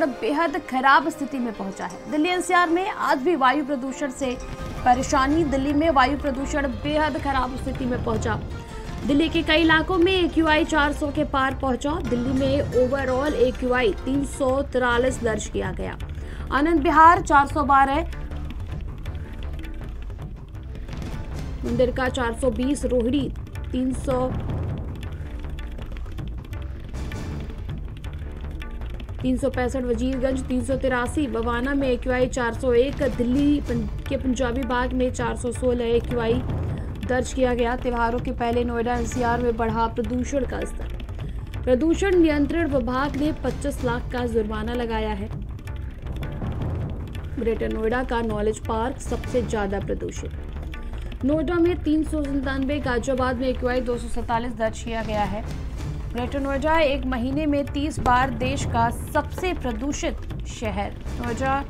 प्रदूषण बेहद खराब स्थिति में पहुंचा है। दिल्ली एनसीआर में आज भी वायु प्रदूषण से परेशानी। दिल्ली में वायु प्रदूषण बेहद खराब स्थिति में पहुंचा। दिल्ली के कई इलाकों में AQI 400 के पार पहुंचा। दिल्ली में ओवरऑल AQI 343 दर्ज किया गया। आनंद विहार 412, मंदिर का 420, रोहिणी 365, वजीरगंज 383, बवाना में AQI 401, दिल्ली के पंजाबी बाग में 416 AQI दर्ज किया गया। त्योहारों के पहले नोएडा एनसीआर में बढ़ा प्रदूषण का स्तर। प्रदूषण नियंत्रण विभाग ने 25 लाख का जुर्माना लगाया है। ग्रेटर नोएडा का नॉलेज पार्क सबसे ज्यादा प्रदूषित। नोएडा में 397, गाजियाबाद में AQI 247 दर्ज किया गया है। ग्रेटर नोएडा एक महीने में 30 बार देश का सबसे प्रदूषित शहर। नोएडा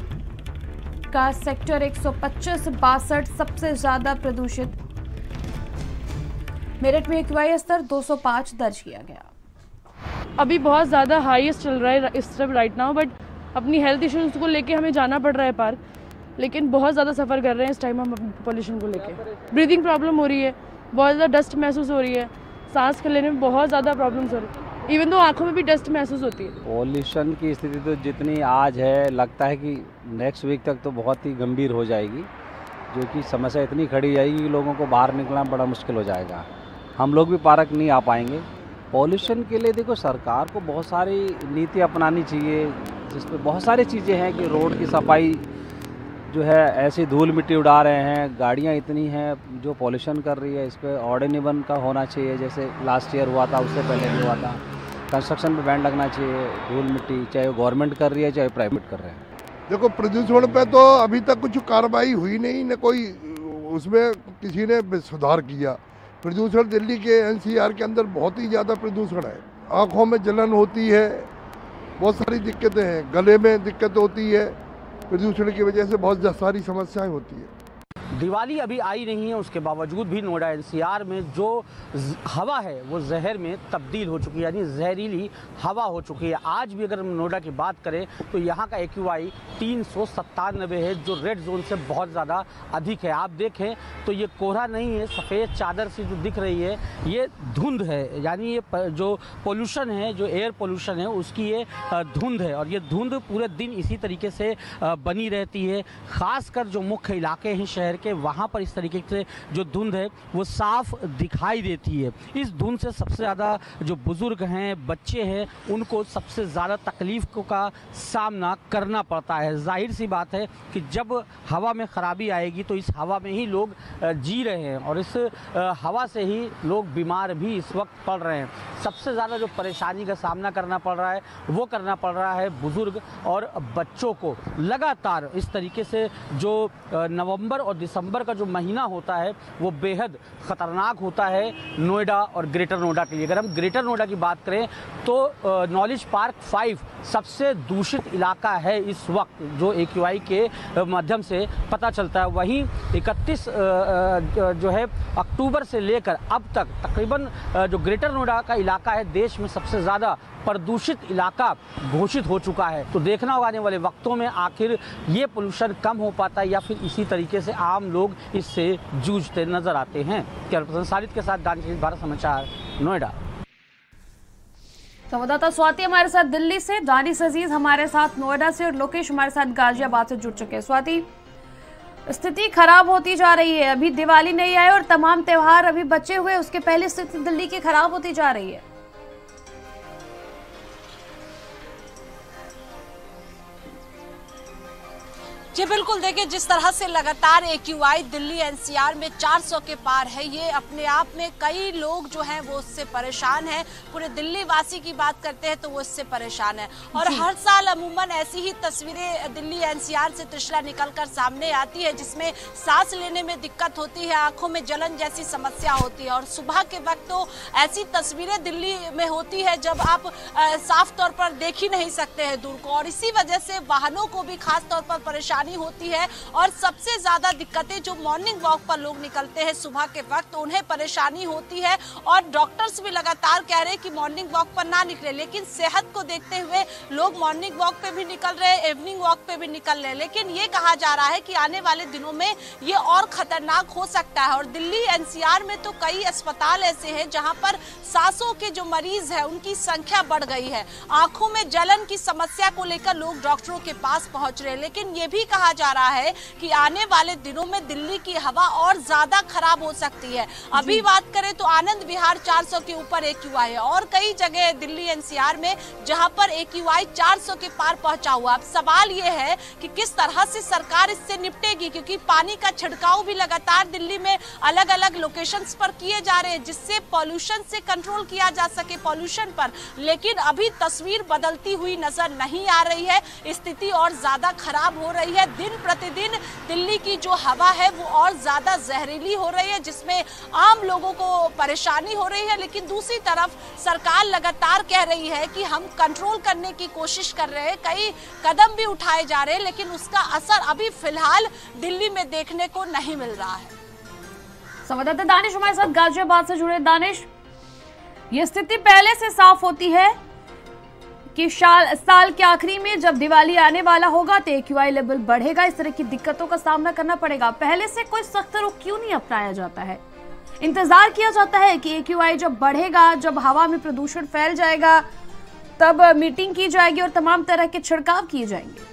का सेक्टर 125 62 सबसे ज्यादा प्रदूषित। मेरठ में AQI स्तर 205 दर्ज किया गया। अभी बहुत ज़्यादा हाईएस्ट चल रहा है इस टाइम राइट नाउ, बट अपनी हेल्थ इश्यूज को लेके हमें जाना पड़ रहा है पार्क, लेकिन बहुत ज़्यादा सफ़र कर रहे हैं इस टाइम हम पॉल्यूशन को लेके। ब्रीदिंग प्रॉब्लम हो रही है, बहुत ज़्यादा डस्ट महसूस हो रही है, सांस के लेने में बहुत ज़्यादा प्रॉब्लम्स हो रही है, इवन तो आँखों में भी डस्ट महसूस होती है। पॉल्यूशन की स्थिति तो जितनी आज है, लगता है कि नेक्स्ट वीक तक तो बहुत ही गंभीर हो जाएगी, जो कि समस्या इतनी खड़ी जाएगी कि लोगों को बाहर निकलना बड़ा मुश्किल हो जाएगा। हम लोग भी पार्क नहीं आ पाएंगे। पॉल्यूशन के लिए देखो सरकार को बहुत सारी नीति अपनानी चाहिए, जिसमें बहुत सारी चीज़ें हैं कि रोड की सफाई जो है, ऐसी धूल मिट्टी उड़ा रहे हैं, गाड़ियां इतनी हैं जो पॉल्यूशन कर रही है, इस पर ऑर्डिनेबल का होना चाहिए। जैसे लास्ट ईयर हुआ था, उससे पहले भी हुआ था। कंस्ट्रक्शन पे बैन लगना चाहिए, धूल मिट्टी चाहे गवर्नमेंट कर रही है चाहे प्राइवेट कर रहे हैं। देखो प्रदूषण पे तो अभी तक कुछ कार्रवाई हुई नहीं, न कोई उसमें किसी ने सुधार किया। प्रदूषण दिल्ली के एनसीआर के अंदर बहुत ही ज़्यादा प्रदूषण है। आँखों में जलन होती है, बहुत सारी दिक्कतें हैं, गले में दिक्कत होती है, प्रदूषण की वजह से बहुत सारी समस्याएं होती है। दिवाली अभी आई नहीं है, उसके बावजूद भी नोएडा एनसीआर में जो हवा है वो जहर में तब्दील हो चुकी है, यानी जहरीली हवा हो चुकी है। आज भी अगर हम नोएडा की बात करें तो यहाँ का AQI 397 है, जो रेड जोन से बहुत ज़्यादा अधिक है। आप देखें तो ये कोहरा नहीं है, सफ़ेद चादर सी जो दिख रही है ये धुंध है, यानी ये जो पोल्यूशन है, जो एयर पोल्यूशन है उसकी ये धुंध है, और ये धुंध पूरे दिन इसी तरीके से बनी रहती है। ख़ासकर जो मुख्य इलाके हैं शहर के, वहाँ पर इस तरीके से जो धुंध है वो साफ दिखाई देती है। इस धुंध से सबसे ज़्यादा जो बुजुर्ग हैं, बच्चे हैं, उनको सबसे ज़्यादा तकलीफ का सामना करना पड़ता है। जाहिर सी बात है कि जब हवा में ख़राबी आएगी तो इस हवा में ही लोग जी रहे हैं, और इस हवा से ही लोग बीमार भी इस वक्त पड़ रहे हैं। सबसे ज़्यादा जो परेशानी का सामना करना पड़ रहा है वो करना पड़ रहा है बुजुर्ग और बच्चों को। लगातार इस तरीके से जो नवंबर और दिसंबर का जो महीना होता है वो बेहद ख़तरनाक होता है नोएडा और ग्रेटर नोएडा के लिए। अगर हम ग्रेटर नोएडा की बात करें तो नॉलेज पार्क 5 सबसे दूषित इलाका है इस वक्त, जो AQI के माध्यम से पता चलता है। वहीं 31 जो है अक्टूबर से लेकर अब तक तकरीबन जो ग्रेटर नोएडा का इलाका है देश में सबसे ज़्यादा प्रदूषित इलाका घोषित हो चुका है। तो देखना होगा आने वाले वक्तों में आखिर ये पोल्यूशन कम हो पाता है या फिर इसी तरीके से आम लोग इससे जूझते नजर आते हैं। कैमरा सालिद के साथ दानिश, भारत समाचार, नोएडा। संवाददाता स्वाति हमारे साथ दिल्ली से, दानिश अजीज हमारे साथ नोएडा से, और लोकेश हमारे साथ गाजियाबाद से जुड़ चुके हैं। स्वाति, स्थिति खराब होती जा रही है, अभी दिवाली नहीं आए और तमाम त्योहार अभी बचे हुए, उसके पहले स्थिति दिल्ली की खराब होती जा रही है। जी बिल्कुल, देखिए जिस तरह से लगातार AQI दिल्ली एनसीआर में 400 के पार है, ये अपने आप में कई लोग जो हैं वो उससे परेशान हैं। पूरे दिल्ली वासी की बात करते हैं तो वो इससे परेशान है, और हर साल अमूमन ऐसी ही तस्वीरें दिल्ली एनसीआर से त्रिशला निकलकर सामने आती है, जिसमें सांस लेने में दिक्कत होती है, आंखों में जलन जैसी समस्या होती है। और सुबह के वक्त तो ऐसी तस्वीरें दिल्ली में होती है जब आप साफ तौर पर देख ही नहीं सकते हैं दूर को, और इसी वजह से वाहनों को भी खास तौर पर परेशानी परेशानी होती है और सबसे ज्यादा दिक्कतें जो मॉर्निंग वॉक पर लोग निकलते हैं सुबह के वक्त उन्हें परेशानी होती है। और डॉक्टर्स भी लगातार कह रहे हैं कि मॉर्निंग वॉक पर ना निकले, लेकिन सेहत को देखते हुए लोग मॉर्निंग वॉक पे भी निकल रहे हैं, इवनिंग वॉक पे भी निकल रहे हैं। लेकिन ये कहा जा रहा है कि आने वाले दिनों में ये और खतरनाक हो सकता है। और दिल्ली एनसीआर में तो कई अस्पताल ऐसे हैं जहां पर सांसों के जो मरीज है उनकी संख्या बढ़ गई है। आंखों में जलन की समस्या को लेकर लोग डॉक्टरों के पास पहुंच रहे हैं। लेकिन ये भी कहा जा रहा है कि आने वाले दिनों में दिल्ली की हवा और ज्यादा खराब हो सकती है। अभी बात करें तो आनंद विहार 400 के ऊपर AQI है और कई जगह दिल्ली एनसीआर में जहां पर AQI 400 के पार पहुंचा हुआ। अब सवाल ये है कि किस तरह से सरकार इससे निपटेगी, क्योंकि पानी का छिड़काव भी लगातार दिल्ली में अलग अलग लोकेशंस पर किए जा रहे हैं जिससे पॉल्यूशन से कंट्रोल किया जा सके पॉल्यूशन पर। लेकिन अभी तस्वीर बदलती हुई नजर नहीं आ रही है, स्थिति और ज्यादा खराब हो रही है। दिन प्रतिदिन दिल्ली की जो हवा है वो और ज्यादा जहरीली हो रही है जिसमें आम लोगों को परेशानी हो रही है। लेकिन दूसरी तरफ सरकार लगातार कह रही है कि हम कंट्रोल करने की कोशिश कर रहे हैं, कई कदम भी उठाए जा रहे हैं, लेकिन उसका असर अभी फिलहाल दिल्ली में देखने को नहीं मिल रहा है। संवाददाता दानिश हमारे साथ गाजियाबाद से जुड़े। दानिश, ये स्थिति पहले से साफ होती है कि साल के आखिरी में जब दिवाली आने वाला होगा तो AQI लेवल बढ़ेगा, इस तरह की दिक्कतों का सामना करना पड़ेगा। पहले से कोई सख्त रुख क्यों नहीं अपनाया जाता है? इंतजार किया जाता है कि AQI जब बढ़ेगा, जब हवा में प्रदूषण फैल जाएगा, तब मीटिंग की जाएगी और तमाम तरह के छिड़काव किए जाएंगे।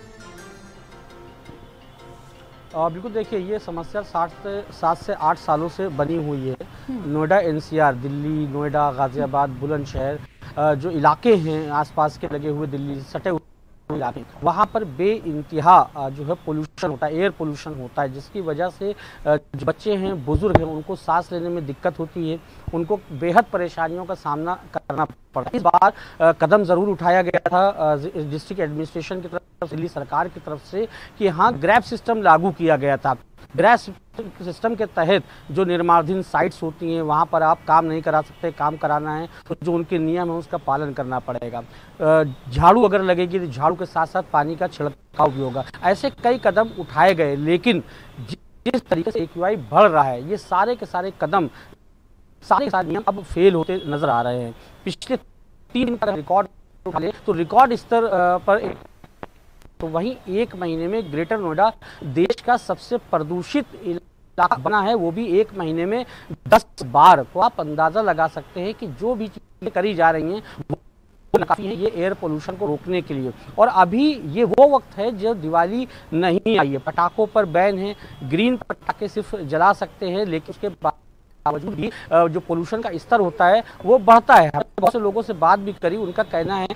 बिल्कुल, देखिए ये समस्या 7 से 8 सालों से बनी हुई है। नोएडा NCR, दिल्ली, नोएडा, गाजियाबाद, बुलंदशहर जो इलाके हैं आसपास के लगे हुए दिल्ली सटे हुए इलाके, वहाँ पर बेइंतहा जो है पोल्यूशन होता है, एयर पोल्यूशन होता है, जिसकी वजह से जो बच्चे हैं, बुजुर्ग हैं, उनको सांस लेने में दिक्कत होती है, उनको बेहद परेशानियों का सामना करना पड़ा। इस बार कदम ज़रूर उठाया गया था डिस्ट्रिक्ट एडमिनिस्ट्रेशन की तरफ से, दिल्ली सरकार की तरफ से, कि हाँ ग्रैब सिस्टम लागू किया गया था। ग्रैब सिस्टम के तहत जो निर्माणाधीन साइट्स होती हैं वहाँ पर आप काम नहीं करा सकते, काम कराना है तो जो उनके नियम है उसका पालन करना पड़ेगा। झाड़ू अगर लगेगी तो झाड़ू के साथ साथ पानी का छिड़काव भी होगा। ऐसे कई कदम उठाए गए, लेकिन जिस तरीके से AQI बढ़ रहा है, ये सारे के सारे कदम, सारे के सारे नियम अब फेल होते नजर आ रहे हैं। पिछले 3 दिन का रिकॉर्ड उठा ले तो रिकॉर्ड स्तर पर, तो वहीं 1 महीने में ग्रेटर नोएडा देश का सबसे प्रदूषित इलाका बना है, वो भी 1 महीने में 10 बार। तो आप अंदाजा लगा सकते हैं कि जो भी चीजें करी जा रही हैं वो काफी है ये एयर पोल्यूशन को रोकने के लिए। और अभी ये वो वक्त है जब दिवाली नहीं आई है, पटाखों पर बैन है, ग्रीन पटाखे सिर्फ जला सकते हैं, लेकिन उसके बावजूद भी जो पोल्यूशन का स्तर होता है वो बढ़ता है। बहुत से लोगों से बात भी करी, उनका कहना है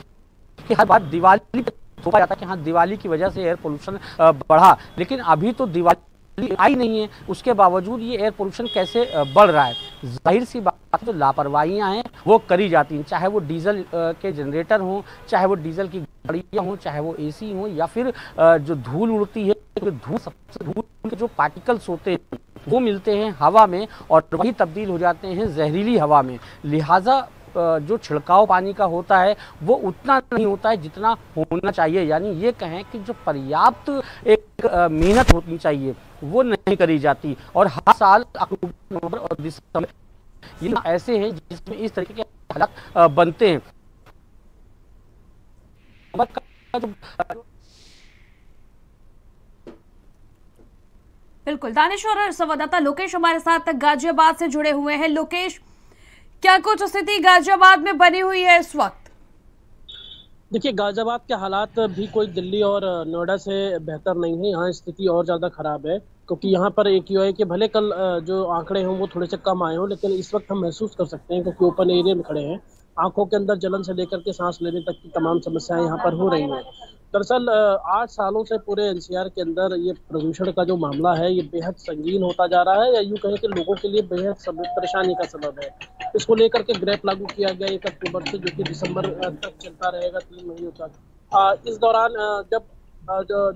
कि हर बार दिवाली थोपा जाता है कि हाँ दिवाली की वजह से एयर पोल्यूशन बढ़ा, लेकिन अभी तो दिवाली आई नहीं है, उसके बावजूद ये एयर पोल्यूशन कैसे बढ़ रहा है? जाहिर सी बात है, जो लापरवाहियां हैं वो करी जाती हैं, चाहे वो डीजल के जनरेटर हों, चाहे वो डीजल की गाड़ियाँ हों, चाहे वो AC हों, या फिर जो धूल उड़ती है, धूल के जो पार्टिकल्स होते हैं वो मिलते हैं हवा में और वही तब्दील हो जाते हैं जहरीली हवा में। लिहाजा जो छिड़काव पानी का होता है वो उतना नहीं होता है जितना होना चाहिए। यानी ये कहें कि जो पर्याप्त एक मेहनत होनी चाहिए वो नहीं करी जाती। और हर साल अक्टूबर, नवंबर और दिसंबर ये ऐसे हैं जिसमें इस तरीके के हालात बनते हैं। बिल्कुल, दानिश और संवाददाता लोकेश हमारे साथ गाजियाबाद से जुड़े हुए हैं। लोकेश, क्या कुछ स्थिति गाजियाबाद में बनी हुई है इस वक्त? देखिए, गाजियाबाद के हालात भी कोई दिल्ली और नोएडा से बेहतर नहीं है। यहाँ स्थिति और ज़्यादा ख़राब है, क्योंकि यहाँ पर AQI के भले कल जो आंकड़े हों वो थोड़े से कम आए हों, लेकिन इस वक्त हम महसूस कर सकते हैं क्योंकि ओपन एरिया में खड़े हैं। आंखों के अंदर जलन से लेकर के सांस लेने तक की तमाम समस्याएं यहाँ पर हो रही हैं। दरअसल 8 सालों से पूरे NCR के अंदर ये प्रदूषण का जो मामला है ये बेहद संगीन होता जा रहा है, या यूँ कहें कि लोगों के लिए बेहद परेशानी का सबब है। इसको लेकर के ग्रैप लागू किया गया 1 अक्टूबर से, जो कि दिसंबर तक चलता रहेगा, 3 महीनों तक। इस दौरान जब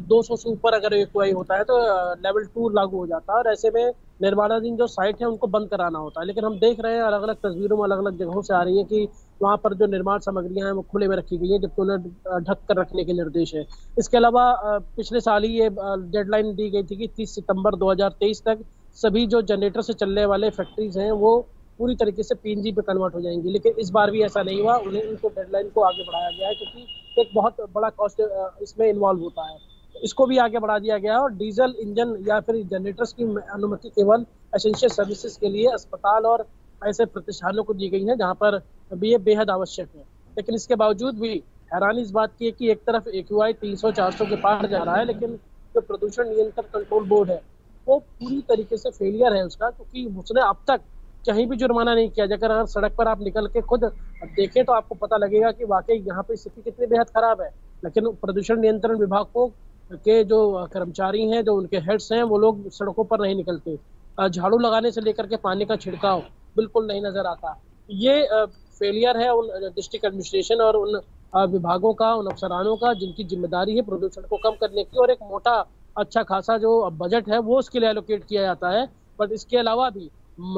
200 से ऊपर अगर AQI होता है तो लेवल 2 लागू हो जाता है, और ऐसे में निर्माणाधीन जो साइट है उनको बंद कराना होता है। लेकिन हम देख रहे हैं अलग अलग तस्वीरों में अलग अलग जगहों से आ रही है कि वहाँ पर जो निर्माण सामग्रियां हैं वो खुले में रखी गई हैं, जबकि उन्हें ढक कर रखने के निर्देश है। इसके अलावा पिछले साल ही ये डेडलाइन दी गई थी कि 30 सितंबर 2023 तक सभी जो जनरेटर से चलने वाले फैक्ट्रीज हैं वो पूरी तरीके से पीएनजी पे कन्वर्ट हो जाएंगी, लेकिन इस बार भी ऐसा नहीं हुआ। उन्हें इनको डेडलाइन को आगे बढ़ाया गया है, क्योंकि एक बहुत बड़ा कॉस्ट इसमें इन्वॉल्व होता है। इसको भी आगे बढ़ा दिया गया है और डीजल इंजन या फिर जनरेटर्स की अनुमति केवल एसेंशियल सर्विसेज के लिए अस्पताल और ऐसे प्रतिष्ठानों को दी गई है जहाँ पर भी ये बेहद आवश्यक है। लेकिन इसके बावजूद भी हैरानी इस बात की है कि एक तरफ AQI 300-400 के पार जा रहा है, लेकिन जो प्रदूषण नियंत्रण कंट्रोल बोर्ड है वो पूरी तरीके से फेलियर है उसका, क्योंकि उसने अब तक कहीं भी जुर्माना नहीं किया। अगर सड़क पर आप निकल के खुद देखें तो आपको पता लगेगा कि वाकई यहाँ पे स्थिति कितनी बेहद खराब है। लेकिन प्रदूषण नियंत्रण विभाग के जो कर्मचारी हैं, जो उनके हेड्स हैं, वो लोग सड़कों पर नहीं निकलते। झाड़ू लगाने से लेकर के पानी का छिड़काव बिल्कुल नहीं नजर आता। ये फेलियर है उन डिस्ट्रिक्ट एडमिनिस्ट्रेशन और उन विभागों का, उन अफसरानों का जिनकी जिम्मेदारी है प्रदूषण को कम करने की, और एक मोटा अच्छा खासा जो बजट है वो उसके लिए एलोकेट किया जाता है। बट इसके अलावा भी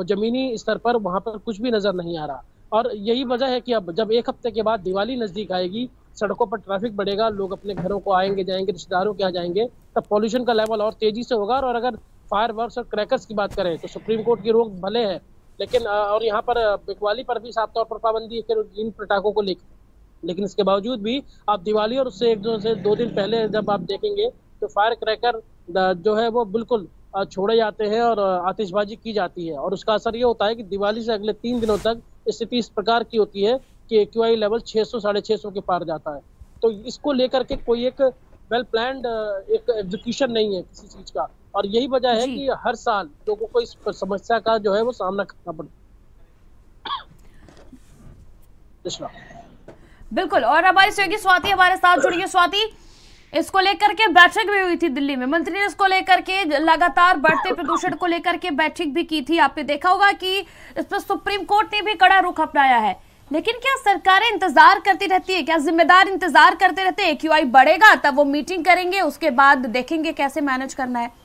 जमीनी स्तर पर वहाँ पर कुछ भी नजर नहीं आ रहा। और यही वजह है कि अब जब एक हफ्ते के बाद दिवाली नजदीक आएगी, सड़कों पर ट्रैफिक बढ़ेगा, लोग अपने घरों को आएंगे जाएंगे, रिश्तेदारों के यहाँ जाएंगे, तब पॉल्यूशन का लेवल और तेजी से होगा। और अगर फायरवर्क्स और क्रैकर्स की बात करें तो सुप्रीम कोर्ट की रोक भले है, लेकिन और यहाँ पर बिकवाली पर भी साफ तौर पर पाबंदी है इन पटाखों को लेकर, लेकिन इसके बावजूद भी आप दिवाली और उससे 1-2 दिन पहले जब आप देखेंगे तो फायर क्रैकर जो है वो बिल्कुल छोड़े जाते हैं और आतिशबाजी की जाती है। और उसका असर ये होता है कि दिवाली से अगले 3 दिनों तक स्थिति इस प्रकार की होती है कि AQI लेवल 600-650 के पार जाता है। तो इसको लेकर के कोई एक वेल प्लान्ड एक एग्जीक्यूशन नहीं है किसी चीज का, और यही वजह है कि हर साल लोगों को इस समस्या का जो है वो सामना करना पड़ता है। बिल्कुल। और हमारी सहयोगी स्वाति हमारे साथ जुड़ी है। स्वाति, इसको लेकर के बैठक भी हुई थी दिल्ली में, मंत्री ने इसको लेकर के लगातार बढ़ते प्रदूषण को लेकर के बैठक भी की थी। आपने देखा होगा कि इस पर सुप्रीम कोर्ट ने भी कड़ा रुख अपनाया है, लेकिन क्या सरकारें इंतजार करती रहती है? क्या जिम्मेदार इंतजार करते रहते हैं AQI बढ़ेगा तब वो मीटिंग करेंगे, उसके बाद देखेंगे कैसे मैनेज करना है?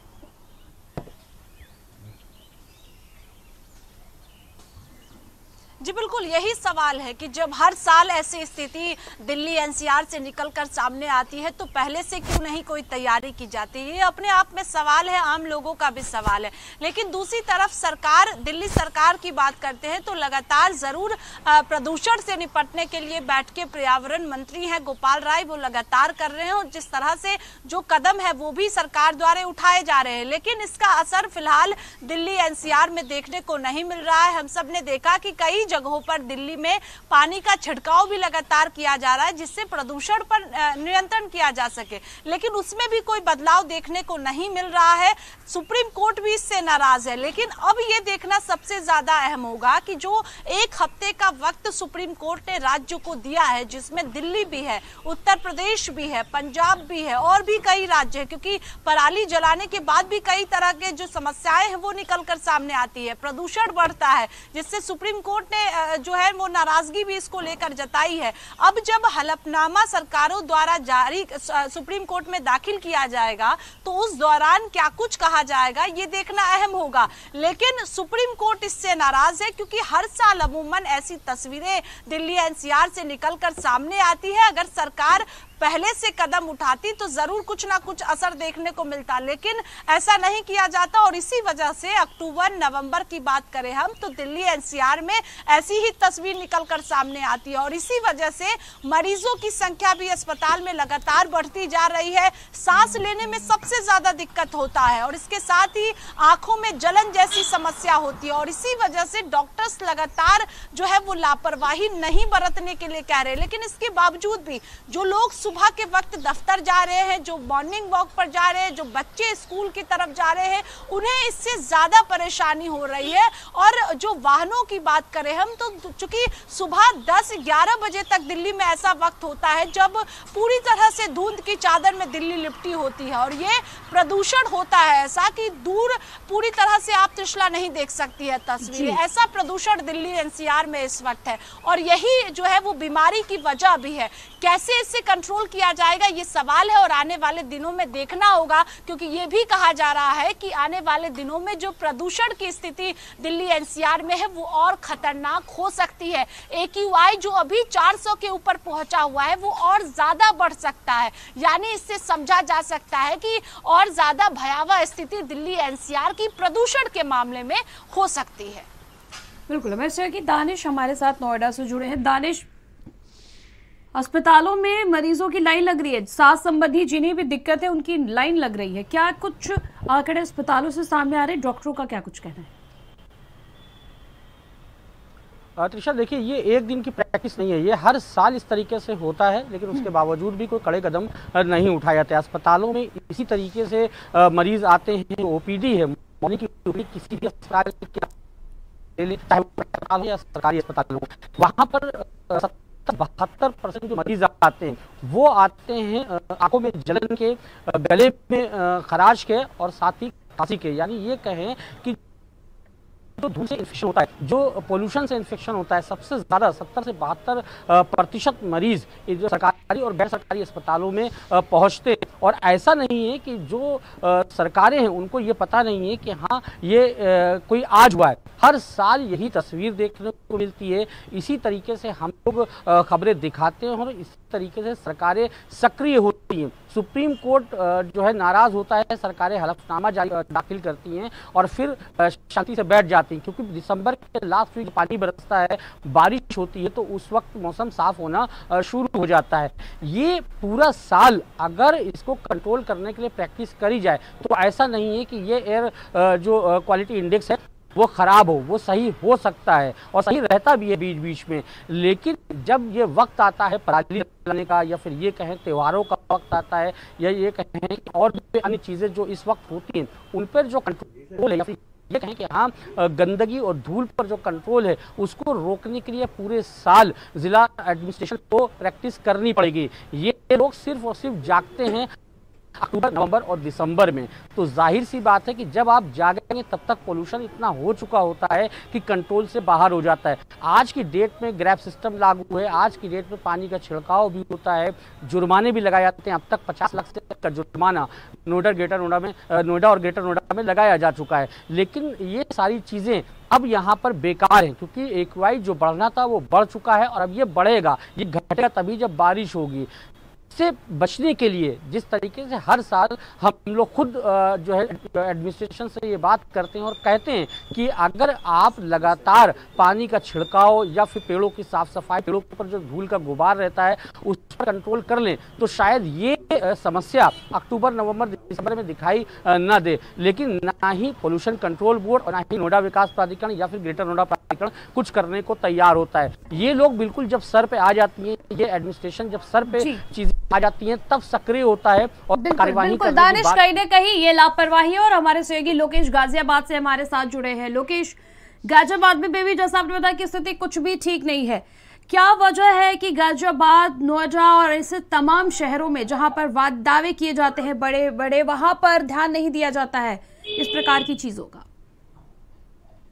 जी बिल्कुल, यही सवाल है कि जब हर साल ऐसी स्थिति दिल्ली NCR से निकलकर सामने आती है तो पहले से क्यों नहीं कोई तैयारी की जाती है? ये अपने आप में सवाल है, आम लोगों का भी सवाल है। लेकिन दूसरी तरफ सरकार, दिल्ली सरकार की बात करते हैं तो लगातार जरूर प्रदूषण से निपटने के लिए बैठ के पर्यावरण मंत्री हैं गोपाल राय, वो लगातार कर रहे हैं और जिस तरह से जो कदम है वो भी सरकार द्वारा उठाए जा रहे हैं, लेकिन इसका असर फिलहाल दिल्ली NCR में देखने को नहीं मिल रहा है। हम सब ने देखा कि कई जगहों पर दिल्ली में पानी का छिड़काव भी लगातार किया जा रहा है जिससे प्रदूषण पर नियंत्रण किया जा सके, लेकिन उसमें भी कोई बदलाव देखने को नहीं मिल रहा है। सुप्रीम कोर्ट भी इससे नाराज है। लेकिन अब ये देखना सबसे ज्यादा अहम होगा कि जो 1 हफ्ते का वक्त सुप्रीम कोर्ट ने राज्य को दिया है, जिसमें दिल्ली भी है, उत्तर प्रदेश भी है, पंजाब भी है और भी कई राज्य है, क्योंकि पराली जलाने के बाद भी कई तरह के जो समस्याएं हैं वो निकलकर सामने आती है, प्रदूषण बढ़ता है, जिससे सुप्रीम कोर्ट ने जो है वो नाराजगी भी इसको लेकर जताई है। अब जब हलफनामा सरकारों द्वारा जारी सुप्रीम कोर्ट में दाखिल किया जाएगा तो उस दौरान क्या कुछ कहा जाएगा ये देखना अहम होगा। लेकिन सुप्रीम कोर्ट इससे नाराज है क्योंकि हर साल अमूमन ऐसी तस्वीरें दिल्ली NCR से निकलकर सामने आती है। अगर सरकार पहले से कदम उठाती तो जरूर कुछ ना कुछ असर देखने को मिलता, लेकिन ऐसा नहीं किया जाता और इसी वजह से अक्टूबर नवंबर की बात करें हम तो दिल्ली NCR में ऐसी ही तस्वीर निकलकर सामने आती है और इसी वजह से मरीजों की संख्या भी अस्पताल में लगातार बढ़ती जा रही है। सांस लेने में सबसे ज्यादा दिक्कत होता है और इसके साथ ही आंखों में जलन जैसी समस्या होती है और इसी वजह से डॉक्टर्स लगातार जो है वो लापरवाही नहीं बरतने के लिए कह रहे हैं। लेकिन इसके बावजूद भी जो लोग सुबह के वक्त दफ्तर जा रहे हैं, जो मॉर्निंग वॉक पर जा रहे हैं, जो बच्चे स्कूल की तरफ जा रहे हैं, उन्हें इससे ज्यादा परेशानी हो रही है। और जो वाहनों की बात करें हम तो चूंकि सुबह 10-11 बजे तक दिल्ली में ऐसा वक्त होता है जब पूरी तरह से धुंध की चादर में दिल्ली लिपटी होती है और ये प्रदूषण होता है ऐसा कि दूर पूरी तरह से आप त्रिशला नहीं देख सकती है तस्वीरें। ऐसा प्रदूषण दिल्ली NCR में इस वक्त है और यही जो है वो बीमारी की वजह भी है। कैसे इससे कंट्रोल कंट्रोल किया जाएगा, ये सवाल है और आने वाले दिनों में देखना होगा, क्योंकि ये भी कहा जा रहा है कि आने वाले दिनों में जो प्रदूषण की स्थिति दिल्ली एनसीआर में है वो और खतरनाक हो सकती है। AQI जो अभी 400 के ऊपर पहुंचा हुआ है वो और ज्यादा बढ़ सकता है, यानी इससे समझा जा सकता है कि और ज्यादा भयावह स्थिति दिल्ली एनसीआर की प्रदूषण के मामले में हो सकती है। बिल्कुल, मैं इससे कि दानिश हमारे साथ नोएडा से जुड़े हैं। दानिश, अस्पतालों में मरीजों की लाइन लग रही है, सांस संबंधी जिन्हें भी दिक्कत है उनकी लाइन लग रही है, क्या कुछ आंकड़े अस्पतालों से सामने आ रहे हैं? डॉक्टरों का क्या कुछ कहना है? त्रिशा, देखिए ये एक दिन की प्रैक्टिस नहीं है, ये हर साल इस तरीके से होता है, लेकिन उसके बावजूद भी कोई कड़े कदम नहीं उठाए जाते। अस्पतालों में इसी तरीके से मरीज आते हैं। OPD है, मॉर्निंग की OPD किसी भी अस्पताल चाहे या सरकारी अस्पताल हो, वहाँ पर 70-72% जो मरीज आते हैं वो आते हैं आंखों में जलन के, गले में खराश के और साथ ही खांसी के। यानी ये कहें कि जो धूल से इन्फेक्शन होता है, जो पोल्यूशन से इन्फेक्शन होता है, सबसे ज़्यादा 70 से 72% मरीज जो सरकारी और गैर सरकारी अस्पतालों में पहुंचते हैं। और ऐसा नहीं है कि जो सरकारें हैं उनको ये पता नहीं है कि हाँ ये कोई आज हुआ है, हर साल यही तस्वीर देखने को मिलती है। इसी तरीके से हम लोग खबरें दिखाते हैं और इसी तरीके से सरकारें सक्रिय होती हैं। सुप्रीम कोर्ट जो है नाराज होता है, सरकारें हलफनामा दाखिल करती हैं और फिर शांति से बैठ जाती हैं, क्योंकि दिसंबर के लास्ट वीक पानी बरसता है, बारिश होती है, तो उस वक्त मौसम साफ होना शुरू हो जाता है। ये पूरा साल अगर इसको कंट्रोल करने के लिए प्रैक्टिस करी जाए तो ऐसा नहीं है कि ये एयर जो क्वालिटी इंडेक्स है वो खराब हो, वो सही हो सकता है और सही रहता भी है बीच बीच में। लेकिन जब ये वक्त आता है पराली जलाने का, या फिर ये कहें त्योहारों का वक्त आता है, या ये कहें कि और भी अन्य चीज़ें जो इस वक्त होती हैं उन पर जो कंट्रोल है, या फिर ये कहें कि हाँ गंदगी और धूल पर जो कंट्रोल है उसको रोकने के लिए पूरे साल जिला एडमिनिस्ट्रेशन को प्रैक्टिस करनी पड़ेगी। ये लोग सिर्फ और सिर्फ जागते हैं अक्टूबर, नवंबर और दिसंबर में, तो जाहिर सी बात है कि जब आप जागेंगे तब तक पोल्यूशन इतना हो चुका होता है कि कंट्रोल से बाहर हो जाता है। आज की डेट में ग्रैब सिस्टम लागू है, आज की डेट में पानी का छिड़काव भी होता है, जुर्माने भी लगाए जाते हैं। अब तक 50 लाख से का जुर्माना नोएडा और ग्रेटर नोएडा में लगाया जा चुका है। लेकिन ये सारी चीज़ें अब यहाँ पर बेकार है, क्योंकि AQI जो बढ़ना था वो बढ़ चुका है और अब ये बढ़ेगा, ये घटेगा तभी जब बारिश होगी। से बचने के लिए जिस तरीके से हर साल हम लोग खुद जो है एडमिनिस्ट्रेशन से ये बात करते हैं और कहते हैं कि अगर आप लगातार पानी का छिड़काव या फिर पेड़ों की साफ सफाई, पेड़ों पर जो धूल का गुबार रहता है उस पर कंट्रोल कर लें तो शायद ये समस्या अक्टूबर, नवंबर, दिसंबर में दिखाई न दे। लेकिन ना ही पोल्यूशन कंट्रोल बोर्ड और ना ही नोएडा विकास प्राधिकरण या फिर ग्रेटर नोएडा प्राधिकरण कुछ करने को तैयार होता है। ये लोग बिल्कुल जब सर पे आ जाती है, ये एडमिनिस्ट्रेशन जब सर पे चीजें आ जाती हैं तब सक्रिय होता है और कार्यवाही करने की बात। दानिश, कहीं ना कहीं ये लापरवाही है। और हमारे सहयोगी लोकेश गाजियाबाद से हमारे साथ जुड़े हैं। लोकेश, गाजियाबाद में भी जैसा आपने बताया कि स्थिति कुछ भी ठीक नहीं है, क्या वजह है कि गाजियाबाद, नोएडा और ऐसे तमाम शहरों में जहां पर दावे किए जाते हैं बड़े बड़े, वहां पर ध्यान नहीं दिया जाता है इस प्रकार की चीजों का?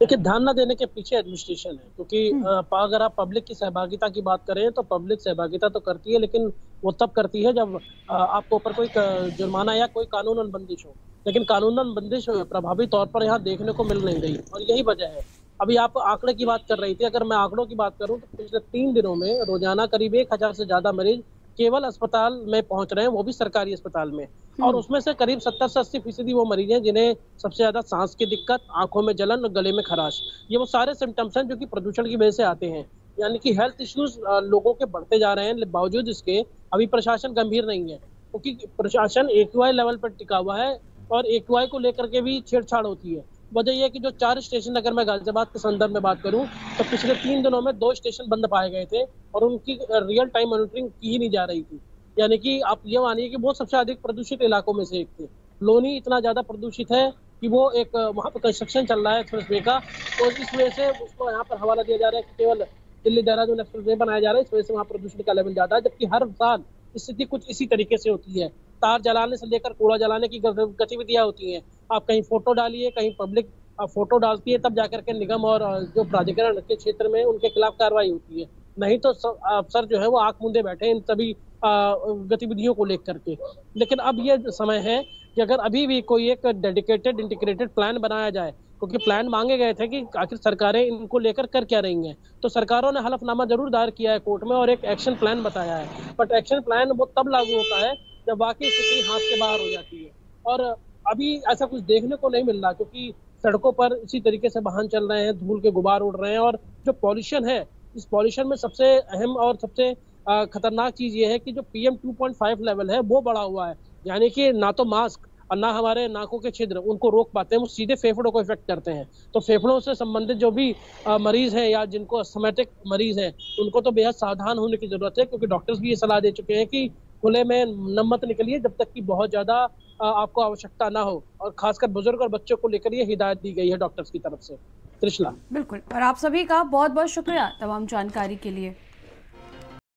देखिए, ध्यान न देने के पीछे एडमिनिस्ट्रेशन है, क्योंकि अगर आप पब्लिक की सहभागिता की बात करें तो पब्लिक सहभागिता तो करती है, लेकिन वो तब करती है जब आपके ऊपर कोई जुर्माना या कोई कानूनन बंदिश हो। लेकिन कानूनन बंदिश प्रभावी तौर पर यहाँ देखने को मिल नहीं रही और यही वजह है। अभी आप आंकड़े की बात कर रही थी, अगर मैं आंकड़ों की बात करूं तो पिछले 3 दिनों में रोजाना करीब 1000 से ज्यादा मरीज केवल अस्पताल में पहुंच रहे हैं, वो भी सरकारी अस्पताल में। और उसमें से करीब 70 से 80% वो मरीज हैं जिन्हें सबसे ज्यादा सांस की दिक्कत, आंखों में जलन और गले में खराश, ये वो सारे सिम्टम्स हैं जो कि प्रदूषण की वजह से आते हैं। यानी कि हेल्थ इश्यूज लोगों के बढ़ते जा रहे हैं, बावजूद इसके अभी प्रशासन गंभीर नहीं है, क्योंकि प्रशासन AQI लेवल पर टिका हुआ है और AQI को लेकर के भी छेड़छाड़ होती है। वजह यह है कि जो 4 स्टेशन, अगर मैं गाजियाबाद के संदर्भ में बात करूं तो पिछले 3 दिनों में 2 स्टेशन बंद पाए गए थे और उनकी रियल टाइम मॉनिटरिंग की ही नहीं जा रही थी। यानी कि आप ये मानिए कि वो सबसे अधिक प्रदूषित इलाकों में से एक थे। लोनी इतना ज्यादा प्रदूषित है कि वो एक वहाँ पर कंस्ट्रक्शन चल रहा है एक्सप्रेसवे का, तो इस वजह से उसको यहाँ पर हवाला दिया जा रहा है कि केवल दिल्ली देहरादून एक्सप्रेसवे बनाया जा रहा है, इस वजह से वहाँ प्रदूषण का लेवल ज्यादा है। जबकि हर साल स्थिति कुछ इसी तरीके से होती है। तार जलाने से लेकर कूड़ा जलाने की गतिविधियां होती हैं। आप कहीं फोटो डालिए, कहीं पब्लिक फोटो डालती है, तब जाकर के निगम और जो प्राधिकरण के क्षेत्र में उनके खिलाफ कार्रवाई होती है। नहीं तो अफसर जो है वो आंख मूंदे बैठे इन सभी गतिविधियों को लेकर के। लेकिन अब ये समय है कि अगर अभी भी कोई एक डेडिकेटेड इंटीग्रेटेड प्लान बनाया जाए, क्योंकि प्लान मांगे गए थे कि आखिर सरकारें इनको लेकर कर क्या रही हैं, तो सरकारों ने हलफनामा जरूर दायर किया है कोर्ट में और एक एक्शन प्लान बताया है, बट एक्शन प्लान वो तब लागू होता है जब वाकई स्थिति हाथ से बाहर हो जाती है। और अभी ऐसा कुछ देखने को नहीं मिल रहा, क्योंकि सड़कों पर इसी तरीके से वाहन चल रहे हैं, धूल के गुबार उड़ रहे हैं, और जो पॉल्यूशन है, इस पॉल्यूशन में सबसे अहम और सबसे खतरनाक चीज ये है कि जो PM 2.5 लेवल है वो बढ़ा हुआ है। यानी कि ना तो मास्क और ना हमारे नाकों के छिद्र उनको रोक पाते हैं, वो सीधे फेफड़ों को इफेक्ट करते हैं। तो फेफड़ों से संबंधित जो भी मरीज हैं या जिनको अस्थमैटिक मरीज हैं, उनको तो बेहद सावधान होने की जरूरत है, क्योंकि डॉक्टर्स भी ये सलाह दे चुके हैं कि खुले में न मत निकलिए जब तक कि बहुत ज्यादा आपको आवश्यकता ना हो, और खासकर बुजुर्ग और बच्चों को लेकर ये हिदायत दी गई है डॉक्टर्स की तरफ से। त्रिशला, बिल्कुल, और आप सभी का बहुत बहुत शुक्रिया तमाम जानकारी के लिए।